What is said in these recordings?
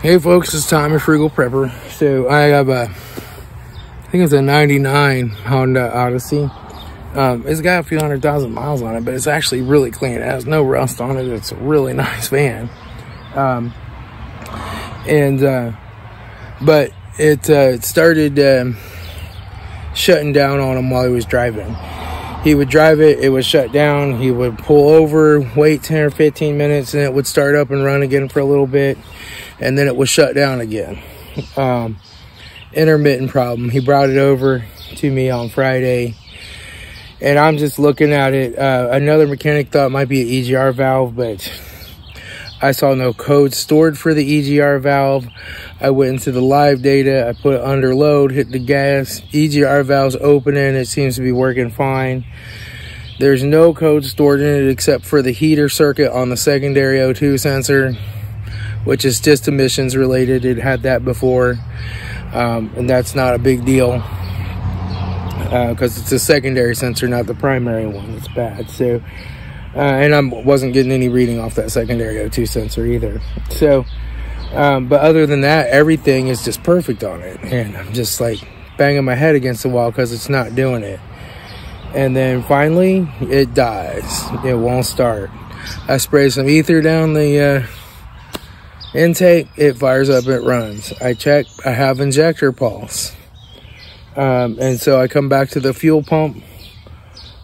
Hey folks, it's Tom at FrugalPrepper. So I have I think it's a 99 Honda Odyssey. It's got a few 100,000 miles on it, but it's actually really clean. It has no rust on it. It's a really nice van. But it started shutting down on him while he was driving. He would drive it, it would shut down, he would pull over, wait 10 or 15 minutes, and it would start up and run again for a little bit, and then it would shut down again. Intermittent problem. He brought it over to me on Friday, and I'm just looking at it. Another mechanic thought it might be an EGR valve, but I saw no code stored for the EGR valve. I went into the live data, I put it under load, hit the gas, EGR valve's opening, it seems to be working fine. There's no code stored in it except for the heater circuit on the secondary O2 sensor, which is just emissions related. It had that before, and that's not a big deal because it's a secondary sensor, not the primary one. It's bad. So, and I wasn't getting any reading off that secondary O2 sensor either. So, but other than that, everything is just perfect on it. And I'm just like banging my head against the wall because it's not doing it. And then finally, it dies. It won't start. I spray some ether down the intake, it fires up, it runs. I check, I have injector pulse. And so I come back to the fuel pump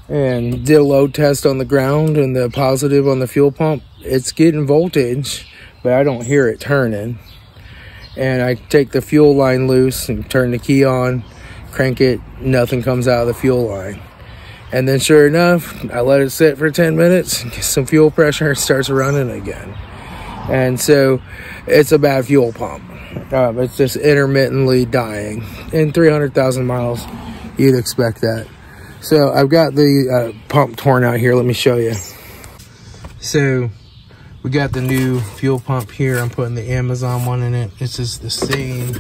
and did a load test on the ground, and the positive on the fuel pump, it's getting voltage, but I don't hear it turning. And I take the fuel line loose and turn the key on, crank it, nothing comes out of the fuel line. And then sure enough, I let it sit for 10 minutes, get some fuel pressure, it starts running again. And so it's a bad fuel pump. It's just intermittently dying. In 300,000 miles, you'd expect that. So I've got the pump torn out here. Let me show you. So we got the new fuel pump here. I'm putting the Amazon one in it. It's just the same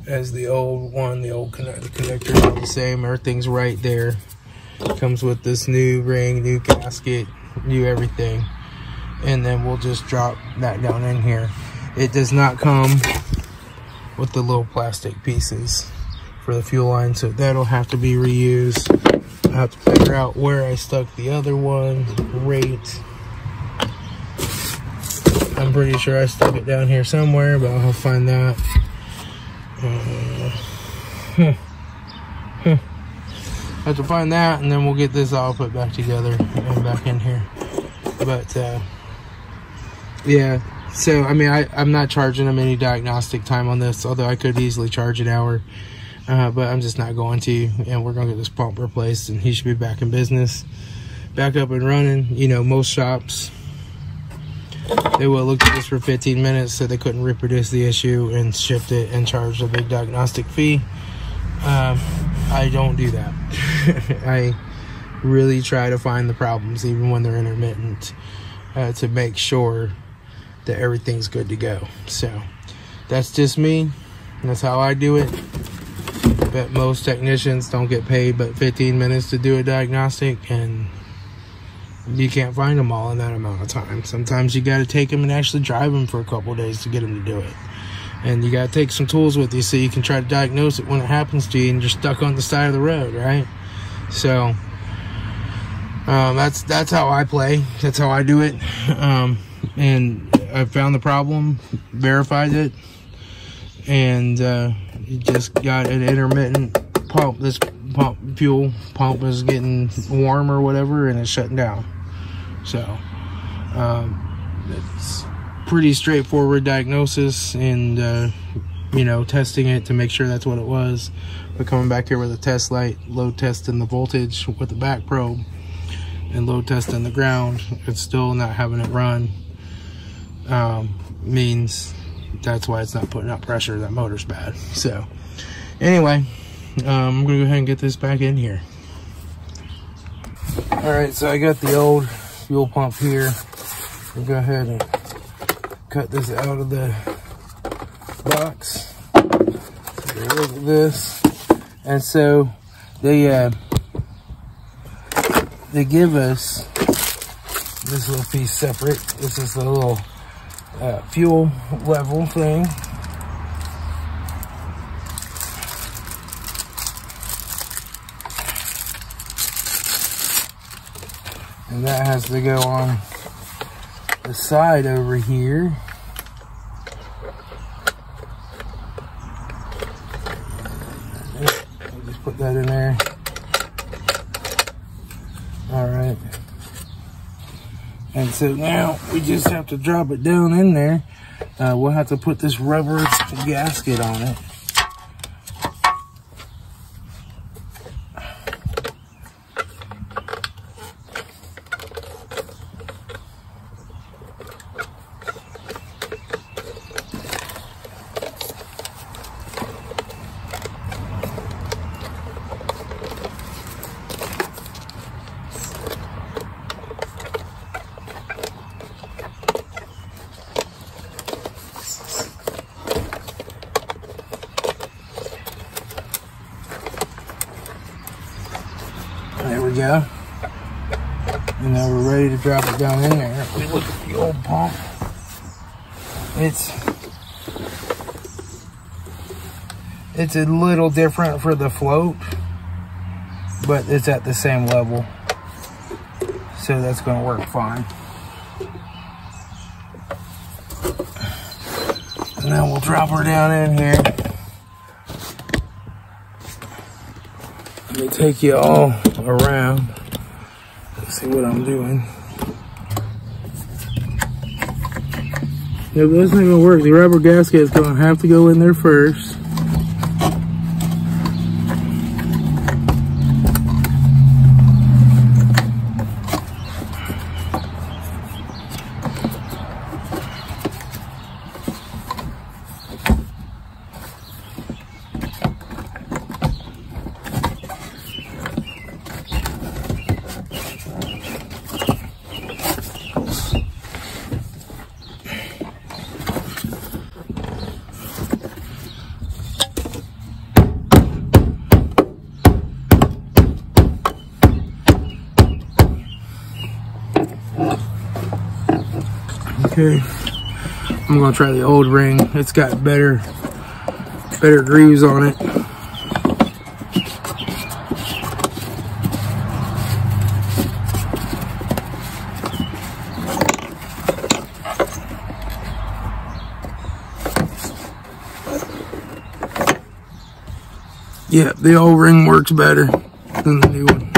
as the old one. The old connectors are the same. Everything's right there. Comes with this new ring, new gasket, new everything. And then we'll just drop that down in here. It does not come with the little plastic pieces for the fuel line, so that'll have to be reused. I have to figure out where I stuck the other one. Great. I'm pretty sure I stuck it down here somewhere, but I'll find that. I have to find that, and then we'll get this all put back together and back in here. But yeah, so I mean, I'm not charging them any diagnostic time on this, although I could easily charge an hour, but I'm just not going to. And we're gonna get this pump replaced, and he should be back in business, back up and running. You know, most shops, they will look at this for 15 minutes, so they couldn't reproduce the issue and shipped it and charged a big diagnostic fee. I don't do that. I really try to find the problems, even when they're intermittent, to make sure that everything's good to go. So that's just me. That's how I do it. I bet most technicians don't get paid but 15 minutes to do a diagnostic, and you can't find them all in that amount of time. Sometimes you got to take them and actually drive them for a couple of days to get them to do it. And you got to take some tools with you so you can try to diagnose it when it happens to you and you're stuck on the side of the road, right? So that's how I play. That's how I do it. And I found the problem, verified it, and you just got an intermittent pump. This fuel pump is getting warm or whatever, and it's shutting down. So it's pretty straightforward diagnosis, and you know, testing it to make sure that's what it was. But coming back here with a test light, load testing the voltage with the back probe, and load testing the ground, it's still not having it run. Means that's why it's not putting out pressure. That motor's bad. So anyway, I'm gonna go ahead and get this back in here. All right, so I got the old fuel pump here. I'll go ahead and cut this out of the box. So look at this. And so they give us this little piece separate. This is the little fuel level thing. And that has to go on the side over here. Just put that in there. All right. And so now we just have to drop it down in there. We'll have to put this rubber gasket on it. There we go. And now we're ready to drop it down in there. If we look at the old pump, it's a little different for the float, but it's at the same level. So that's going to work fine. And then we'll drop her down in here. Let me take you all around. Let's see what I'm doing. Yeah, but that's not gonna work. The rubber gasket is gonna have to go in there first. Okay, I'm gonna try the old ring. It's got better grooves on it. Yeah, the old ring works better than the new one.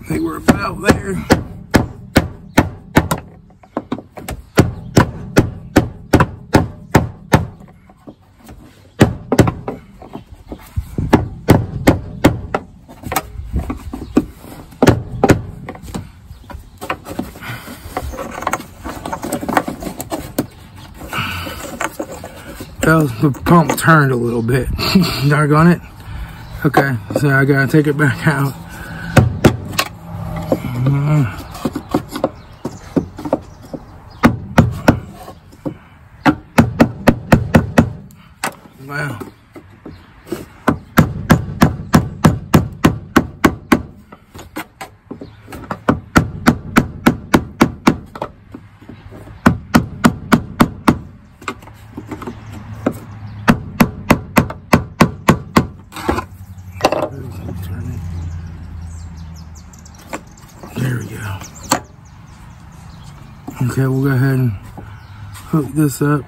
I think we're about there. Well, the pump turned a little bit. Doggone it. Okay, so I gotta take it back out. Wow. There we go. Okay, we'll go ahead and hook this up.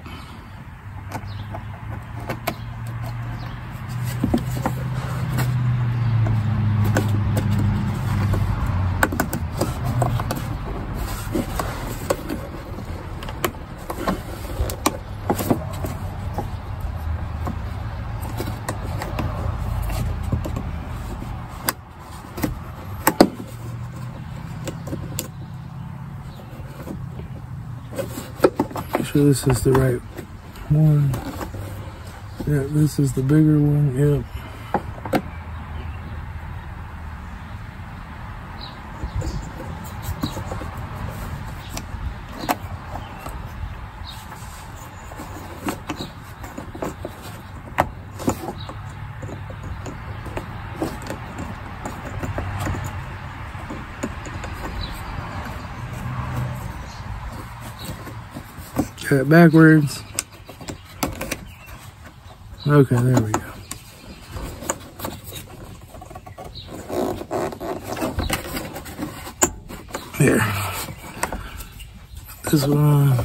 sure this is the right one. Yeah, this is the bigger one. Yep. Got it backwards. Okay, there we go. There. This one.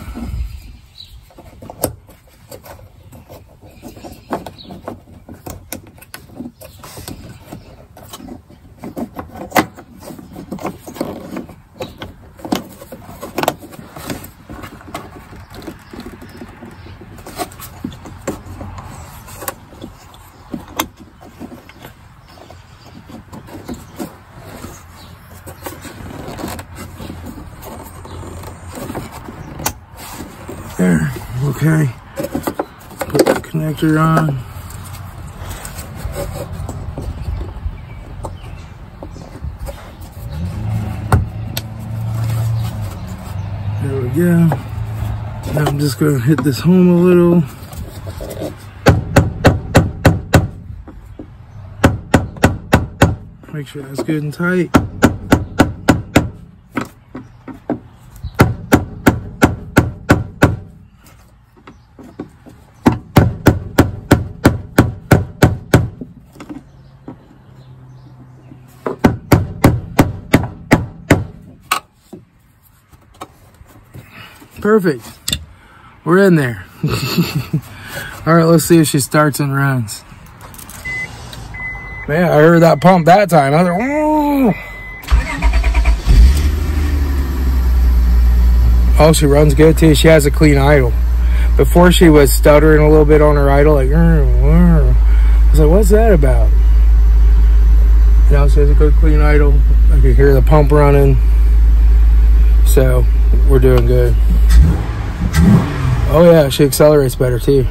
There, okay. Put the connector on. There we go. Now I'm just gonna hit this home a little. Make sure that's good and tight. Perfect. We're in there. All right, let's see if she starts and runs. Man, I heard that pump that time. I was like, oh. Oh, she runs good too. She has a clean idle. Before she was stuttering a little bit on her idle, like, I was like, what's that about? Now she has a good clean idle. I can hear the pump running. So we're doing good. Oh yeah, she accelerates better too.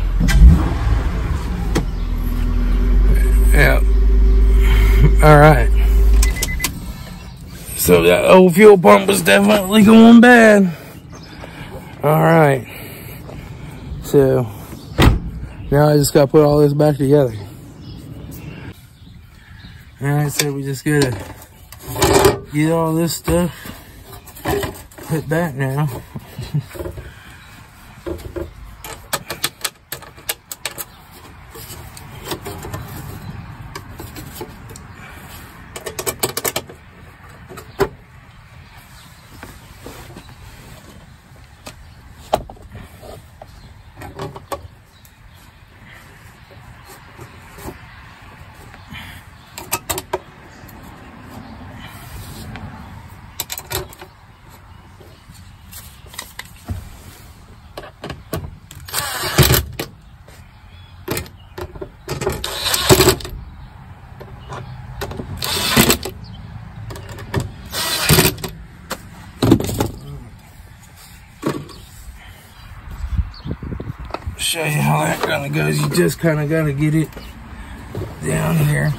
Yeah. All right. So that old fuel pump was definitely going bad. All right. So now I just got to put all this back together. All right, so we just gotta get all this stuff put back now. Show you how that kind of goes. You just kind of got to get it down here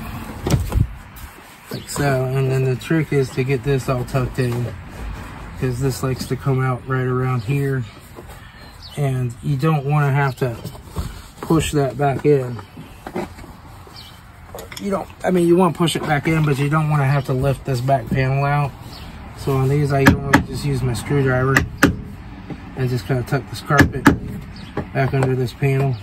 like so, and then the trick is to get this all tucked in, because this likes to come out right around here, and you don't want to have to push that back in. You don't, I mean, you want to push it back in, but you don't want to have to lift this back panel out. So on these, I usually just use my screwdriver and just kind of tuck this carpet back under this panel.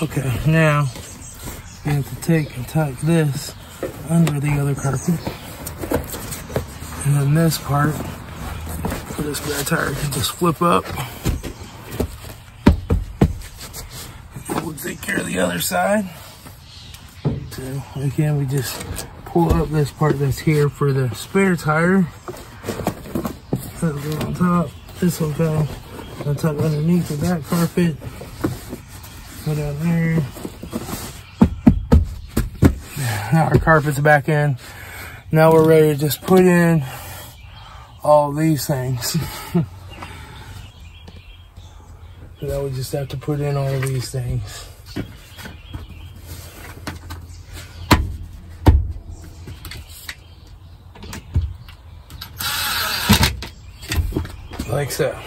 Okay, now you have to take and tuck this under the other carpet. And then this part, where this spare tire can just flip up. And we'll take care of the other side. So again, we just pull up this part that's here for the spare tire. That'll go on top. This will go on top underneath of that carpet. Go down there. Now our carpet's back in. Now we're ready to just put in all these things. Now we just have to put in all of these things. Like so.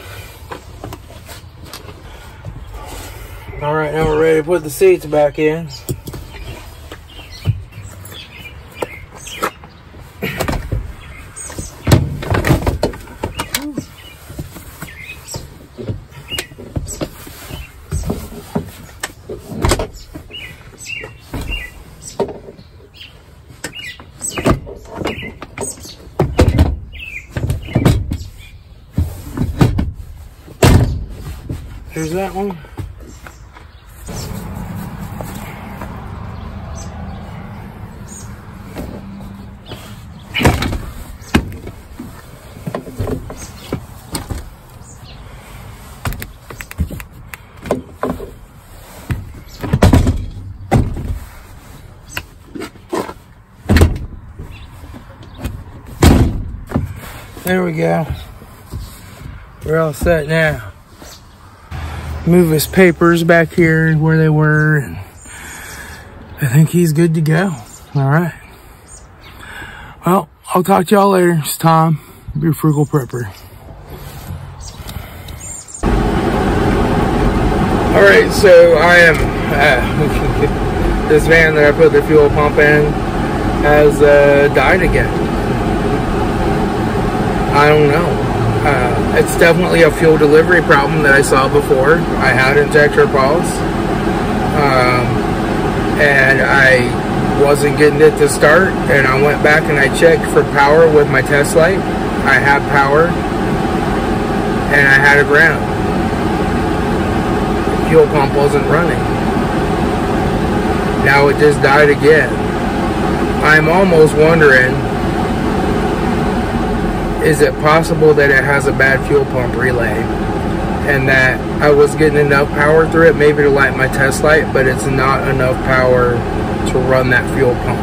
All right, now we're ready to put the seats back in. Here's that one. There we go. We're all set now. Move his papers back here where they were, and I think he's good to go. All right. Well, I'll talk to y'all later. It's Tom, your Frugal Prepper. All right, so I am, this van that I put the fuel pump in has died again. I don't know. It's definitely a fuel delivery problem that I saw before. I had injector pulse, and I wasn't getting it to start, and I went back and I checked for power with my test light. I had power, and I had a ground. The fuel pump wasn't running. Now it just died again. I'm almost wondering, is it possible that it has a bad fuel pump relay and that I was getting enough power through it maybe to light my test light, but it's not enough power to run that fuel pump?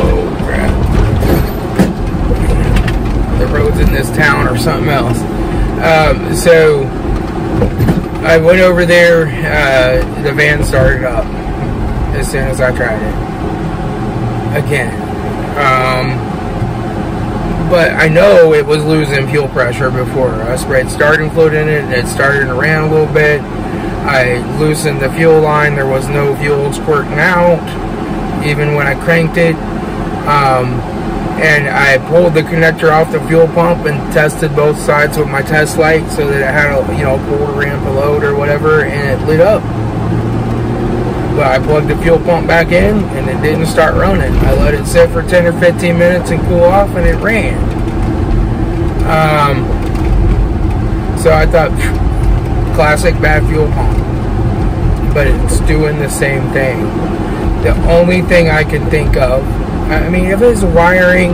Oh crap. The roads in this town are something else. So I went over there, the van started up as soon as I tried it again. But I know it was losing fuel pressure before. I sprayed starting fluid in it, and it started around a little bit. I loosened the fuel line. There was no fuel squirting out, even when I cranked it. And I pulled the connector off the fuel pump and tested both sides with my test light so that it had a, quarter amp of load or whatever, and it lit up. But I plugged the fuel pump back in and it didn't start running. I let it sit for 10 or 15 minutes and cool off, and it ran. So I thought, classic bad fuel pump. But it's doing the same thing. The only thing I can think of, I mean, if it's wiring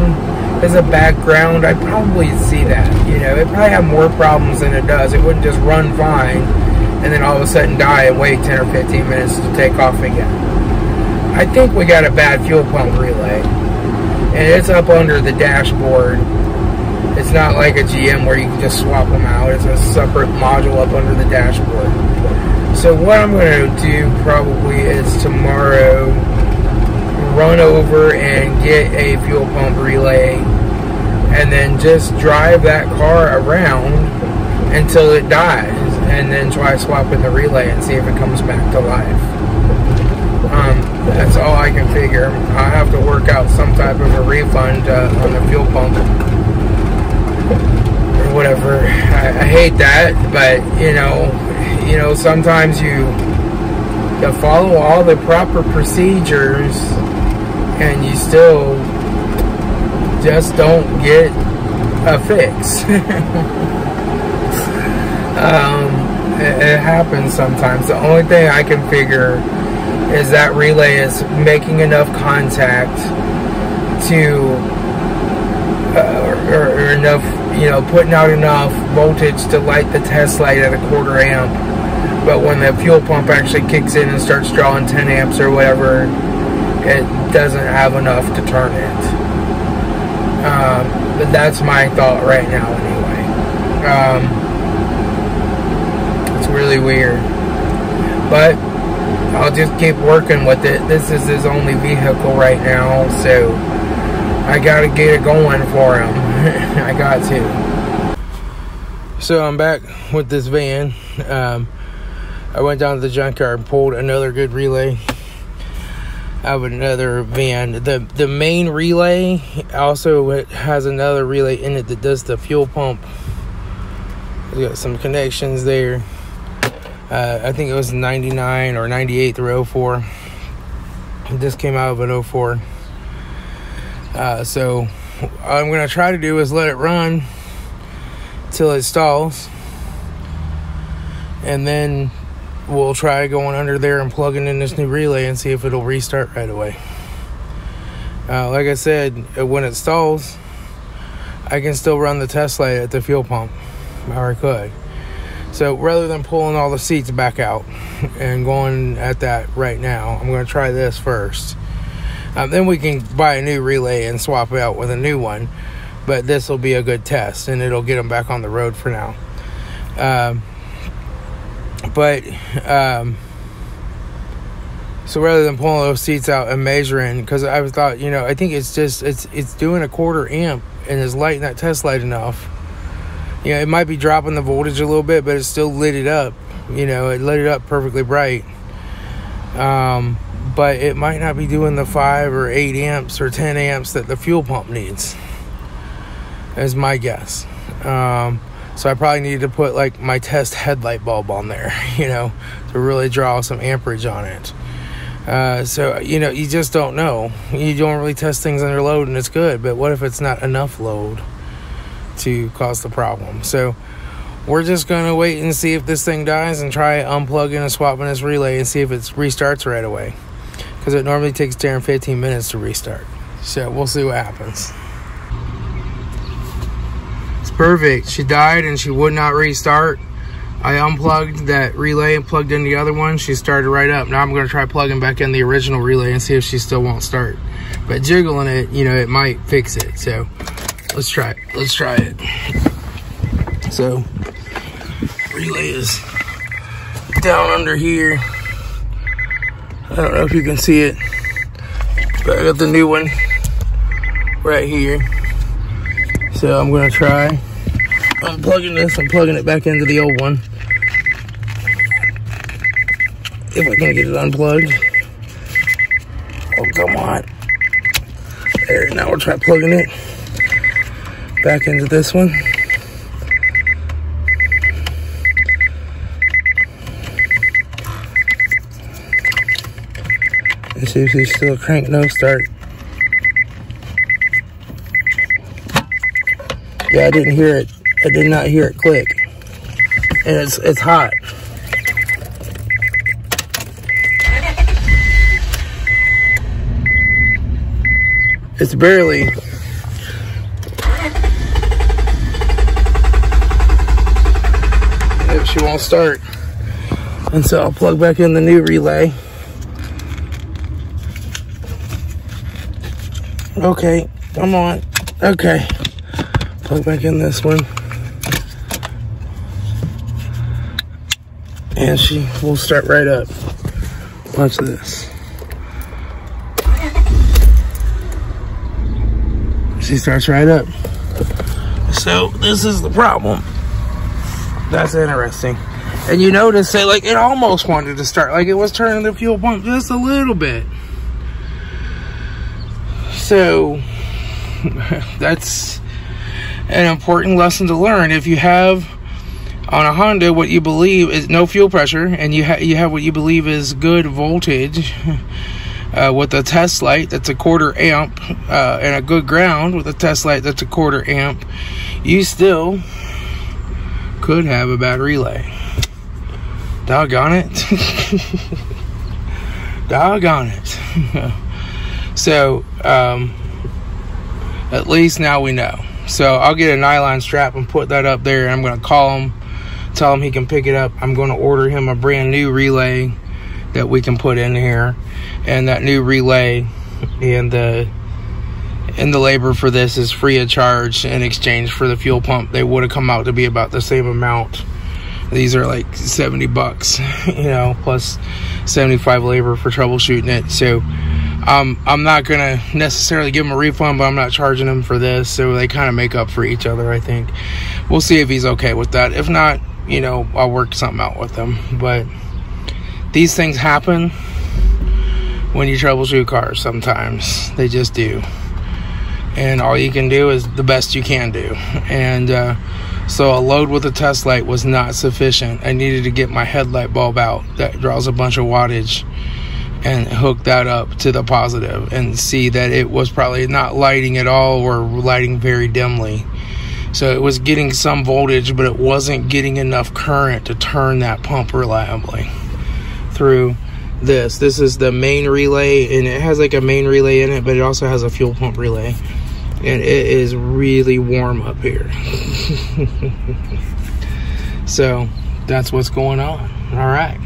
as a background, I'd probably see that. It probably have more problems than it does. It wouldn't just run fine and then all of a sudden die and wait 10 or 15 minutes to take off again. I think we got a bad fuel pump relay, and it's up under the dashboard. It's not like a GM where you can just swap them out. It's a separate module up under the dashboard. So what I'm going to do probably is tomorrow run over and get a fuel pump relay and then just drive that car around until it dies, and then try swapping the relay and see if it comes back to life. That's all I can figure. I'll have to work out some type of a refund on the fuel pump or whatever. I hate that, but you know, sometimes you follow all the proper procedures and you still just don't get a fix. It happens sometimes. The only thing I can figure is that relay is making enough contact to or enough, you know, putting out enough voltage to light the test light at a 1/4 amp, but when the fuel pump actually kicks in and starts drawing 10 amps or whatever, it doesn't have enough to turn it. But that's my thought right now anyway. It's really weird, but I'll just keep working with it. This is his only vehicle right now, so I gotta get it going for him. I got to. So I'm back with this van. I went down to the junkyard and pulled another good relay out of another van. The main relay also has another relay in it that does the fuel pump. We got some connections there. I think it was 99 or 98 through 04. This came out of an 04. So what I'm going to try to do is let it run till it stalls, and then we'll try going under there and plugging in this new relay and see if it'll restart right away. Like I said, when it stalls, I can still run the test light at the fuel pump, or I could. So rather than pulling all the seats back out and going at that right now, I'm going to try this first. Then we can buy a new relay and swap it out with a new one. But this will be a good test, and it'll get them back on the road for now. So rather than pulling those seats out and measuring, because I thought, you know, I think it's just, it's doing a 1/4 amp and is lighting that test light enough. You know, it might be dropping the voltage a little bit, but it still lit it up. You know, it lit it up perfectly bright. But it might not be doing the 5 or 8 amps or 10 amps that the fuel pump needs, is my guess. So I probably need to put like my test headlight bulb on there, you know, to really draw some amperage on it. So, you know, you just don't know. You don't really test things under load and it's good, but what if it's not enough load to cause the problem? So we're just going to wait and see if this thing dies and try unplugging and swapping this relay and see if it restarts right away, because it normally takes 10 or 15 minutes to restart. So we'll see what happens. It's perfect. She died and she would not restart. I unplugged that relay and plugged in the other one. She started right up. Now I'm going to try plugging back in the original relay and see if she still won't start. But jiggling it, you know, it might fix it. So let's try it. Let's try it. So relay is down under here. I don't know if you can see it, but I got the new one right here. So I'm going to try unplugging this and plugging it back into the old one, if I can get it unplugged. Oh, come on. There, now we'll try plugging it back into this one. And see if there's still a crank no start. Yeah, I didn't hear it. I did not hear it click. And it's hot. It's barely. Yep, she won't start. And so I'll plug back in the new relay. Okay, come on. Okay. Plug back in this one. And she will start right up. Watch this. She starts right up. So this is the problem. That's interesting. And you notice that, like, it almost wanted to start. Like, it was turning the fuel pump just a little bit. So that's an important lesson to learn. If you have On a Honda, what you believe is no fuel pressure, and you have what you believe is good voltage with a test light that's a 1/4 amp and a good ground with a test light that's a 1/4 amp. You still could have a bad relay. Doggone it. Doggone it. So at least now we know. So I'll get a nylon strap and put that up there. I'm going to call him, tell him he can pick it up. I'm going to order him a brand new relay that we can put in here, and that new relay and the labor for this is free of charge in exchange for the fuel pump. They would have come out to be about the same amount. These are like $70, you know, plus 75 labor for troubleshooting it. So I'm not gonna necessarily give him a refund, but I'm not charging him for this, so they kind of make up for each other, I think. We'll see if he's okay with that. If not, you know, I'll work something out with him. But these things happen when you troubleshoot cars. Sometimes they just do, and all you can do is the best you can do. And so a load with a test light was not sufficient. I needed to get my headlight bulb out that draws a bunch of wattage and hook that up to the positive and see that it was probably not lighting at all or lighting very dimly. So it was getting some voltage, but it wasn't getting enough current to turn that pump reliably through this. This is the main relay, and it has like a main relay in it, but it also has a fuel pump relay. And it is really warm up here. So that's what's going on. All right.